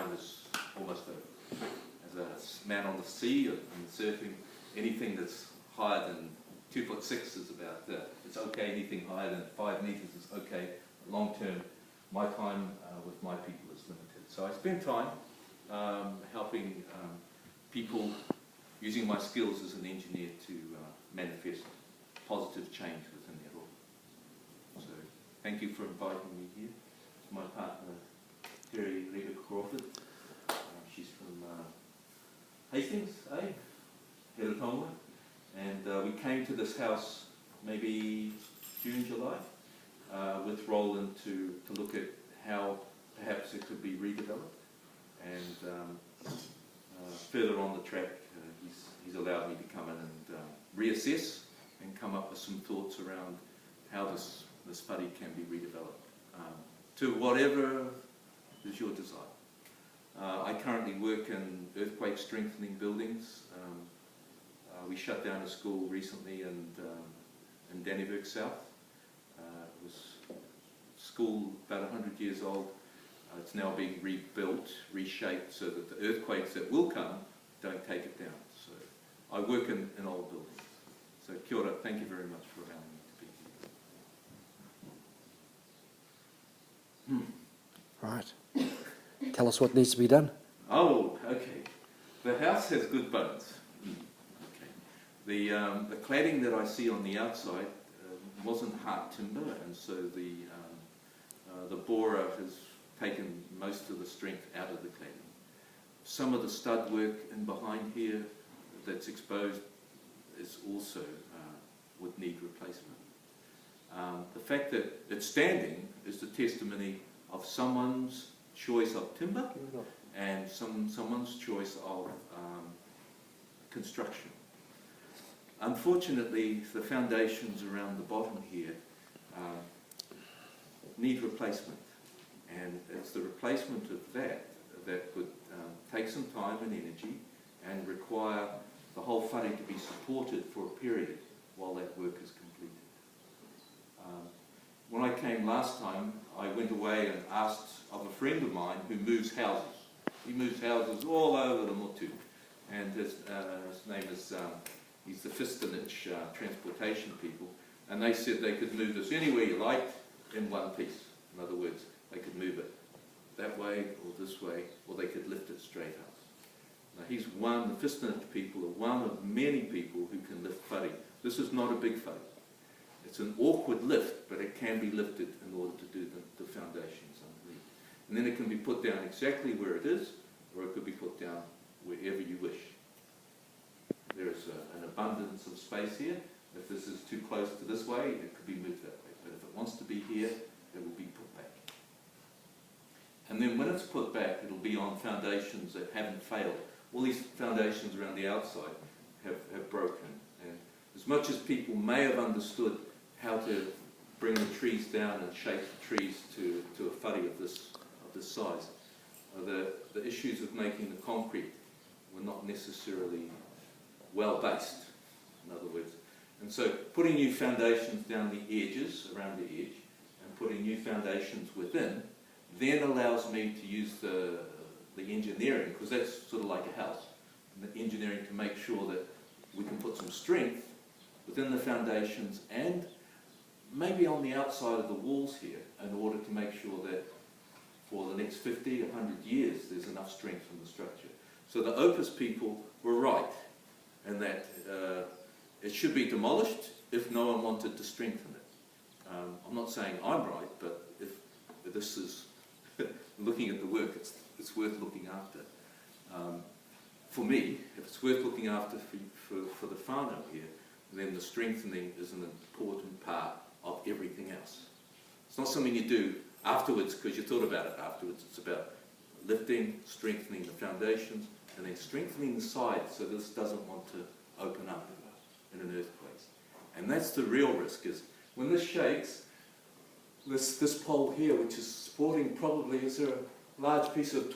time is almost over. As a man on the sea and surfing, anything that's higher than 2'6" is about, it's okay. Anything higher than 5 meters is okay. Long term, my time with my people is limited. So I spend time helping people, using my skills as an engineer to manifest positive change within their role. So thank you for inviting me here. My partner, Terry Rebecca Crawford. She's from Hastings, Heritonga. And we came to this house maybe June, July, with Roland to look at how perhaps it could be redeveloped. And further on the track, he's allowed me to come in and reassess and come up with some thoughts around how this whare can be redeveloped to whatever is your desire. I currently work in earthquake strengthening buildings. We shut down a school recently in Dannevirke South. It was a school about 100 years old. It's now being rebuilt, reshaped, so that the earthquakes that will come don't take it down. So I work in old buildings. So kia ora, thank you very much for allowing me to be here. Right. Tell us what needs to be done. Oh, okay. The house has good bones. Okay. The cladding that I see on the outside wasn't hard timber, and so the borer has taken most of the strength out of the cladding. Some of the stud work in behind here that's exposed is also would need replacement. The fact that it's standing is the testimony of someone's choice of timber and someone's choice of construction. Unfortunately, the foundations around the bottom here need replacement, and it's the replacement of that would take some time and energy and require the whole whare to be supported for a period while that work is completed. When I came last time, I went away and asked of a friend of mine who moves houses. He moves houses all over the Motu, and his name is, he's the Fistonich transportation people, and they said they could move this anywhere you liked in one piece. In other words, they could move it that way or this way, or they could lift it straight up. Now he's one, the Fistonich people are one of many people who can lift whare. This is not a big whare. It's an awkward lift, but it can be lifted in order to do the foundations underneath. And then it can be put down exactly where it is, or it could be put down wherever you wish. There is an abundance of space here. If this is too close to this way, it could be moved that way. But if it wants to be here, it will be put back. And then when it's put back, it'll be on foundations that haven't failed. All these foundations around the outside have broken. And as much as people may have understood how to bring the trees down and shape the trees to a whare of this size, the issues of making the concrete were not necessarily well based, in other words. And so putting new foundations down the edges, around the edge, and putting new foundations within, then allows me to use the engineering, because that's sort of like a house, and the engineering to make sure that we can put some strength within the foundations and maybe on the outside of the walls here, in order to make sure that for the next 50, 100 years there's enough strength in the structure. So the Opus people were right in that it should be demolished if no one wanted to strengthen it. I'm not saying I'm right, but if this is looking at the work, it's worth looking after. For me, if it's worth looking after for the whānau here, then the strengthening is an important part of everything else. It's not something you do afterwards because you thought about it afterwards. It's about lifting, strengthening the foundations, and then strengthening the sides so this doesn't want to open up in an earthquake. And that's the real risk, is when this shakes, this pole here, which is supporting probably, is there a large piece of